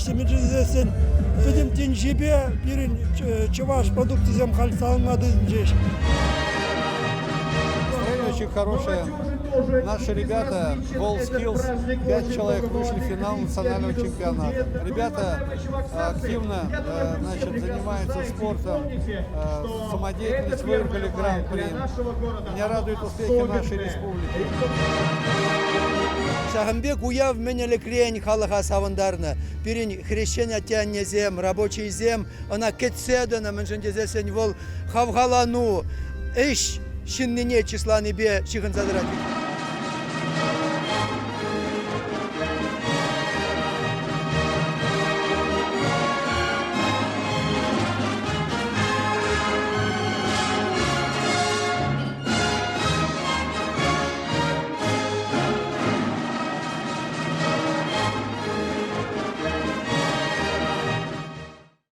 Конечно, мы же здесь видим тенжибе, пирин чуваш продукты зем хальсалмады здесь. Настроение очень хорошее. Наши ребята, WorldSkills, 5 человек вышли в финал национального чемпионата. Ребята активно занимаются спортом, самодеятельность, выиграли гран-при. Меня радуют успехи нашей республики. Шахамбек уяв менели крень халаха савандарна. Пирин хрещения тянне зем, рабочий зем, она кетседана, менжендезесень вол хавгалану. Эш шиннине числа небе чихан задратик.